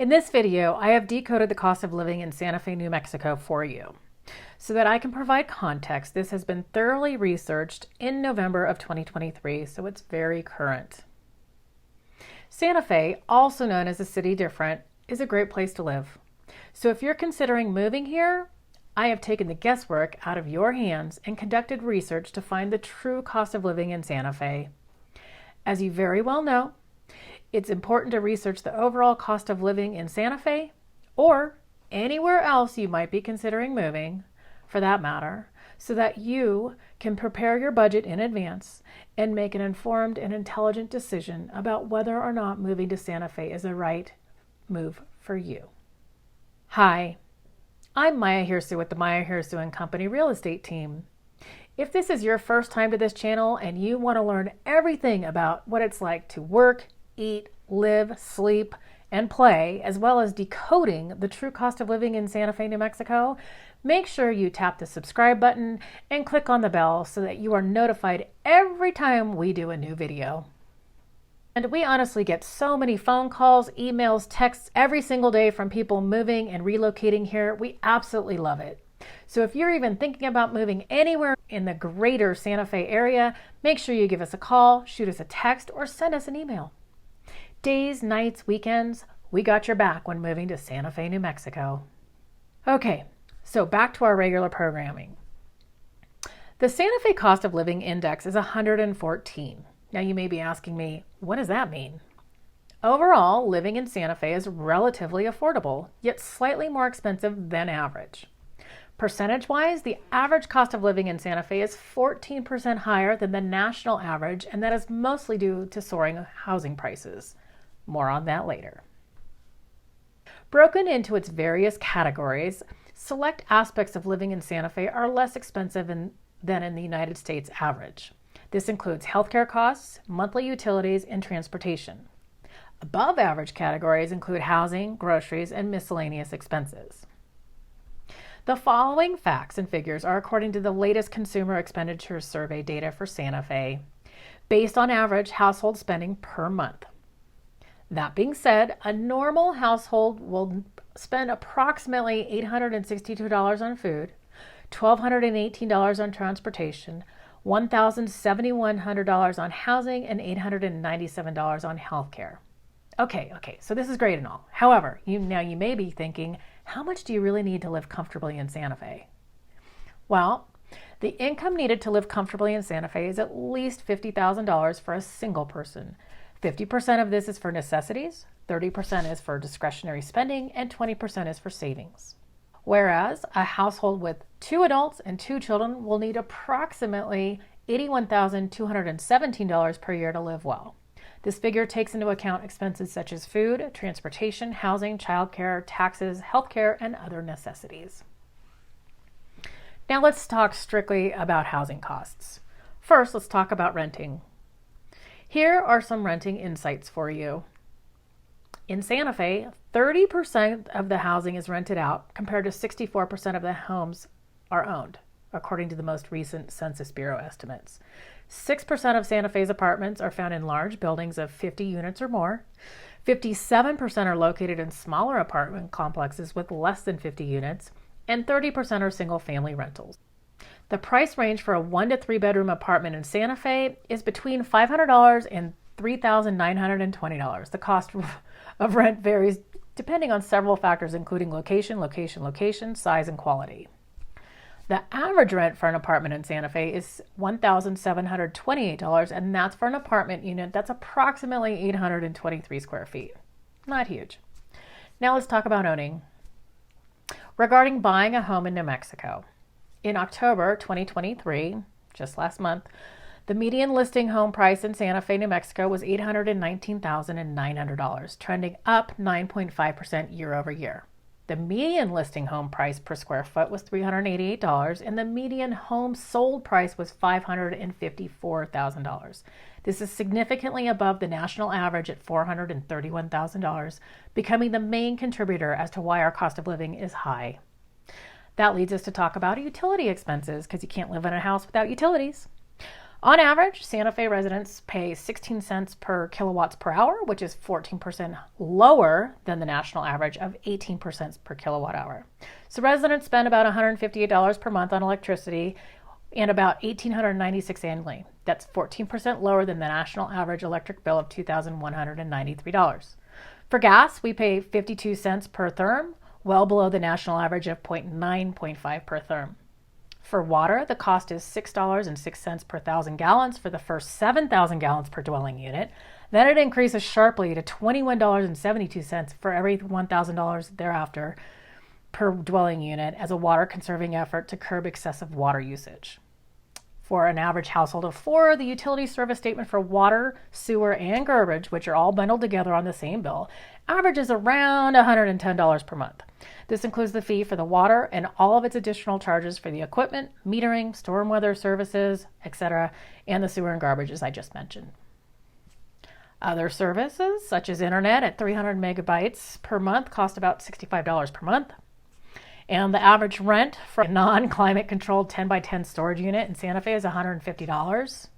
In this video, I have decoded the cost of living in Santa Fe, New Mexico for you. So that I can provide context, this has been thoroughly researched in November of 2023, so it's very current. Santa Fe, also known as a city different, is a great place to live. So if you're considering moving here, I have taken the guesswork out of your hands and conducted research to find the true cost of living in Santa Fe. As you very well know, it's important to research the overall cost of living in Santa Fe or anywhere else you might be considering moving, for that matter, so that you can prepare your budget in advance and make an informed and intelligent decision about whether or not moving to Santa Fe is the right move for you. Hi, I'm Maya Hiersoux with the Maya Hiersoux & Company Real Estate Team. If this is your first time to this channel and you want to learn everything about what it's like to work, eat, live, sleep, and play, as well as decoding the true cost of living in Santa Fe, New Mexico, make sure you tap the subscribe button and click on the bell so that you are notified every time we do a new video. And we honestly get so many phone calls, emails, texts every single day from people moving and relocating here. We absolutely love it. So if you're even thinking about moving anywhere in the greater Santa Fe area, make sure you give us a call, shoot us a text, or send us an email. Days, nights, weekends, we got your back when moving to Santa Fe, New Mexico. Okay, so back to our regular programming. The Santa Fe Cost of Living Index is 114. Now you may be asking me, what does that mean? Overall, living in Santa Fe is relatively affordable, yet slightly more expensive than average. Percentage-wise, the average cost of living in Santa Fe is 14% higher than the national average, and that is mostly due to soaring housing prices. More on that later. Broken into its various categories, select aspects of living in Santa Fe are less expensive than in the United States average. This includes healthcare costs, monthly utilities, and transportation. Above average categories include housing, groceries, and miscellaneous expenses. The following facts and figures are according to the latest Consumer Expenditures Survey data for Santa Fe, based on average household spending per month. That being said, a normal household will spend approximately $862 on food, $1,218 on transportation, $1,700 on housing, and $897 on healthcare. Okay, so this is great and all. However, you may be thinking, how much do you really need to live comfortably in Santa Fe? Well, the income needed to live comfortably in Santa Fe is at least $50,000 for a single person. 50% of this is for necessities, 30% is for discretionary spending, and 20% is for savings. Whereas a household with 2 adults and 2 children will need approximately $81,217 per year to live well. This figure takes into account expenses such as food, transportation, housing, childcare, taxes, healthcare, and other necessities. Now let's talk strictly about housing costs. First, let's talk about renting. Here are some renting insights for you. In Santa Fe, 30% of the housing is rented out compared to 64% of the homes are owned, according to the most recent Census Bureau estimates. 6% of Santa Fe's apartments are found in large buildings of 50 units or more. 57% are located in smaller apartment complexes with less than 50 units, and 30% are single-family rentals. The price range for a 1 to 3 bedroom apartment in Santa Fe is between $500 and $3,920. The cost of rent varies depending on several factors, including location, size, and quality. The average rent for an apartment in Santa Fe is $1,728, and that's for an apartment unit that's approximately 823 square feet. Not huge. Now let's talk about owning. Regarding buying a home in New Mexico. In October 2023, just last month, the median listing home price in Santa Fe, New Mexico was $819,900, trending up 9.5% year over year. The median listing home price per square foot was $388, and the median home sold price was $554,000. This is significantly above the national average at $431,000, becoming the main contributor as to why our cost of living is high. That leads us to talk about utility expenses, because you can't live in a house without utilities. On average, Santa Fe residents pay 16 cents per kilowatts per hour, which is 14% lower than the national average of 18% per kilowatt hour. So residents spend about $158 per month on electricity and about $1,896 annually. That's 14% lower than the national average electric bill of $2,193. For gas, we pay 52 cents per therm, well below the national average of 0.9.5 per therm. For water, the cost is $6.06 per 1,000 gallons for the first 7,000 gallons per dwelling unit. Then it increases sharply to $21.72 for every $1,000 thereafter per dwelling unit as a water-conserving effort to curb excessive water usage. For an average household of 4, the utility service statement for water, sewer, and garbage, which are all bundled together on the same bill, averages around $110 per month. This includes the fee for the water and all of its additional charges for the equipment, metering, storm weather services, etc., and the sewer and garbage, as I just mentioned. Other services, such as internet at 300 megabytes per month, cost about $65 per month. And the average rent for a non-climate controlled 10 by 10 storage unit in Santa Fe is $150.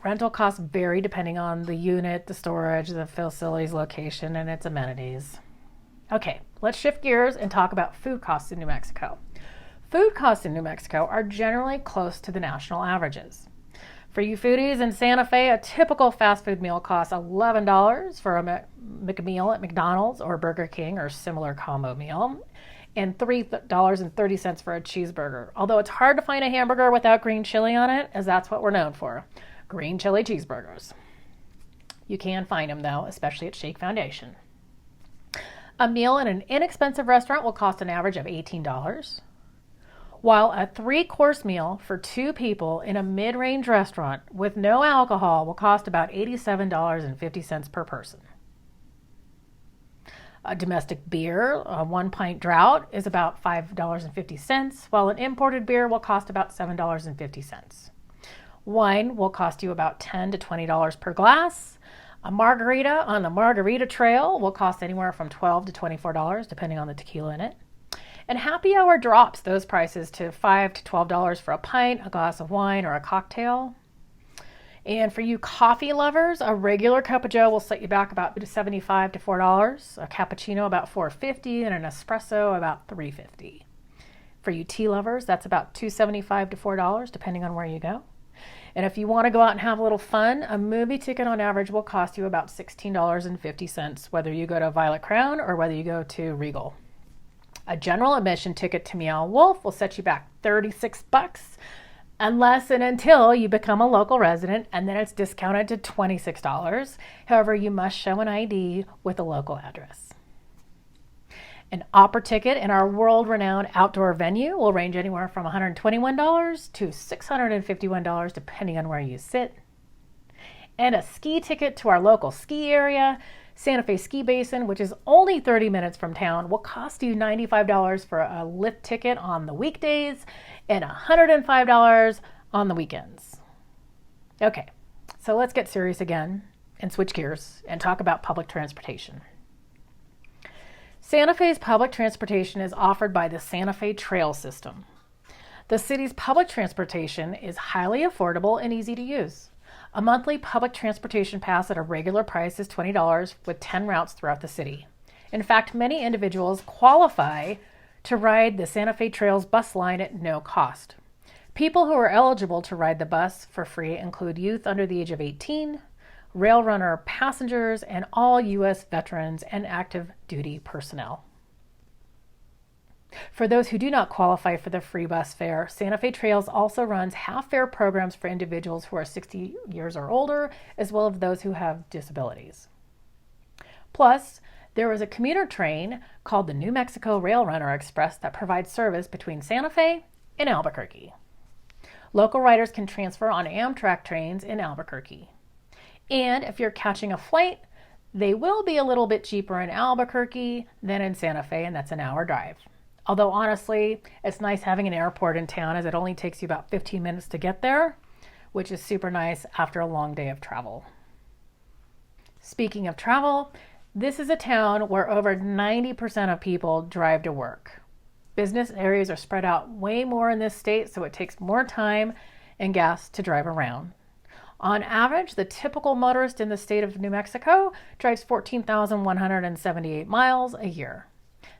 Rental costs vary depending on the unit, the storage, the facility's location, and its amenities. Okay, let's shift gears and talk about food costs in New Mexico. Food costs in New Mexico are generally close to the national averages. For you foodies in Santa Fe, a typical fast food meal costs $11 for a McMeal at McDonald's or Burger King or similar combo meal, and $3.30 for a cheeseburger. Although it's hard to find a hamburger without green chili on it, as that's what we're known for. Green chili cheeseburgers. You can find them though, especially at Shake Foundation. A meal in an inexpensive restaurant will cost an average of $18, while a 3-course meal for 2 people in a mid-range restaurant with no alcohol will cost about $87.50 per person. A domestic beer, a 1-pint draught, is about $5.50, while an imported beer will cost about $7.50. Wine will cost you about $10 to $20 per glass. A margarita on the Margarita Trail will cost anywhere from $12 to $24, depending on the tequila in it. And happy hour drops those prices to $5 to $12 for a pint, a glass of wine, or a cocktail. And for you coffee lovers, a regular cup of joe will set you back about $75 to $4, a cappuccino about $4.50, and an espresso about $3.50. For you tea lovers, that's about $2.75 to $4, depending on where you go. And if you want to go out and have a little fun, a movie ticket on average will cost you about $16.50, whether you go to Violet Crown or whether you go to Regal. A general admission ticket to Meow Wolf will set you back $36, unless and until you become a local resident, and then it's discounted to $26. However, you must show an ID with a local address. An opera ticket in our world-renowned outdoor venue will range anywhere from $121 to $651, depending on where you sit. And a ski ticket to our local ski area, Santa Fe Ski Basin, which is only 30 minutes from town, will cost you $95 for a lift ticket on the weekdays and $105 on the weekends. Okay, so let's get serious again and switch gears and talk about public transportation. Santa Fe's public transportation is offered by the Santa Fe Trail System. The city's public transportation is highly affordable and easy to use. A monthly public transportation pass at a regular price is $20 with 10 routes throughout the city. In fact, many individuals qualify to ride the Santa Fe Trails bus line at no cost. People who are eligible to ride the bus for free include youth under the age of 18, rail runner passengers, and all U.S. veterans and active duty personnel. For those who do not qualify for the free bus fare, Santa Fe Trails also runs half-fare programs for individuals who are 60 years or older, as well as those who have disabilities. Plus, there is a commuter train called the New Mexico Rail Runner Express that provides service between Santa Fe and Albuquerque. Local riders can transfer on Amtrak trains in Albuquerque. And if you're catching a flight, they will be a little bit cheaper in Albuquerque than in Santa Fe, and that's an hour drive. Although honestly, it's nice having an airport in town as it only takes you about 15 minutes to get there, which is super nice after a long day of travel. Speaking of travel, this is a town where over 90% of people drive to work. Business areas are spread out way more in this state, so it takes more time and gas to drive around. On average, the typical motorist in the state of New Mexico drives 14,178 miles a year.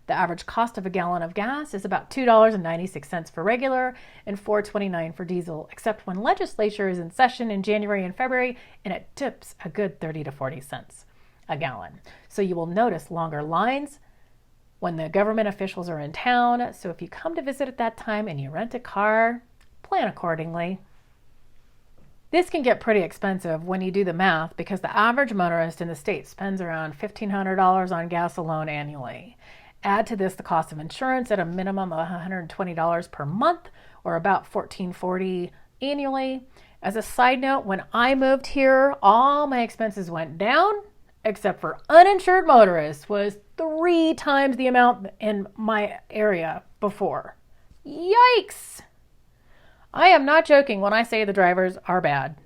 The average cost of a gallon of gas is about $2.96 for regular and $4.29 for diesel, except when legislature is in session in January and February, and it dips a good 30 to 40 cents a gallon. So you will notice longer lines when the government officials are in town. So if you come to visit at that time and you rent a car, plan accordingly. This can get pretty expensive when you do the math because the average motorist in the state spends around $1,500 on gas alone annually. Add to this the cost of insurance at a minimum of $120 per month, or about $1,440 annually. As a side note, when I moved here, all my expenses went down, except for uninsured motorists was 3 times the amount in my area before. Yikes! I am not joking when I say the drivers are bad.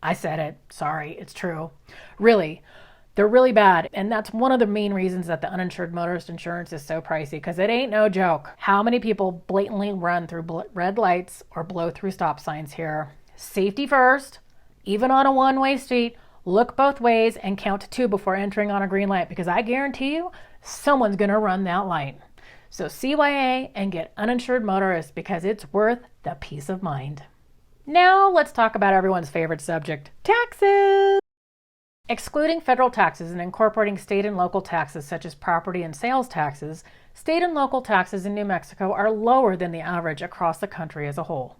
I said it. Sorry, it's true. Really. They're really bad, and that's one of the main reasons that the uninsured motorist insurance is so pricey, because it ain't no joke. How many people blatantly run through red lights or blow through stop signs here? Safety first, even on a one-way street, look both ways and count to 2 before entering on a green light, because I guarantee you someone's going to run that light. So CYA and get uninsured motorists, because it's worth the peace of mind. Now let's talk about everyone's favorite subject, taxes. Excluding federal taxes and incorporating state and local taxes such as property and sales taxes, state and local taxes in New Mexico are lower than the average across the country as a whole.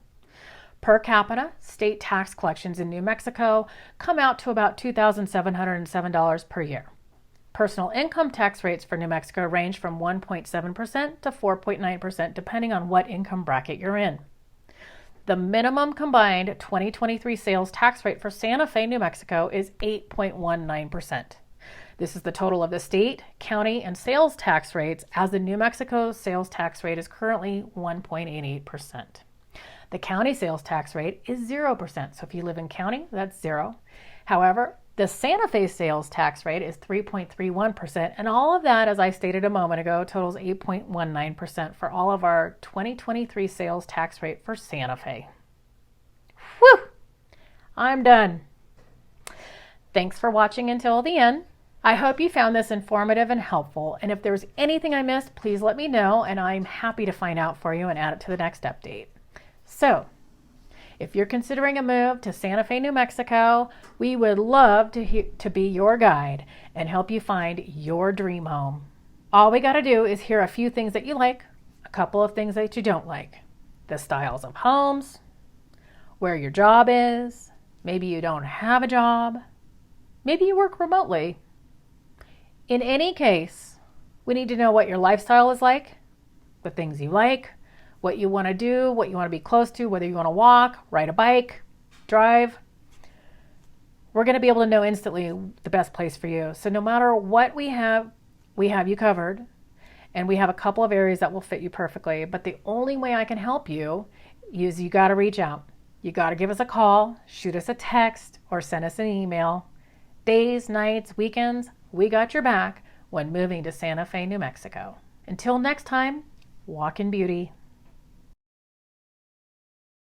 Per capita, state tax collections in New Mexico come out to about $2,707 per year. Personal income tax rates for New Mexico range from 1.7% to 4.9% depending on what income bracket you're in. The minimum combined 2023 sales tax rate for Santa Fe, New Mexico is 8.19%. This is the total of the state, county, and sales tax rates, as the New Mexico sales tax rate is currently 1.88%. The county sales tax rate is 0%. So if you live in county, that's 0. However, the Santa Fe sales tax rate is 3.31%, and all of that, as I stated a moment ago, totals 8.19% for all of our 2023 sales tax rate for Santa Fe. Whew! I'm done. Thanks for watching until the end. I hope you found this informative and helpful, and if there's anything I missed, please let me know, and I'm happy to find out for you and add it to the next update. So, if you're considering a move to Santa Fe, New Mexico, we would love to be your guide and help you find your dream home. All we got to do is hear a few things that you like, a couple of things that you don't like, the styles of homes, where your job is, maybe you don't have a job, maybe you work remotely. In any case, we need to know what your lifestyle is like, the things you like, what you want to do, what you want to be close to, whether you want to walk, ride a bike, drive. We're going to be able to know instantly the best place for you. So no matter what we have you covered, and we have a couple of areas that will fit you perfectly. But the only way I can help you is you got to reach out. You got to give us a call, shoot us a text, or send us an email. Days, nights, weekends, we got your back when moving to Santa Fe, New Mexico. Until next time, walk in beauty.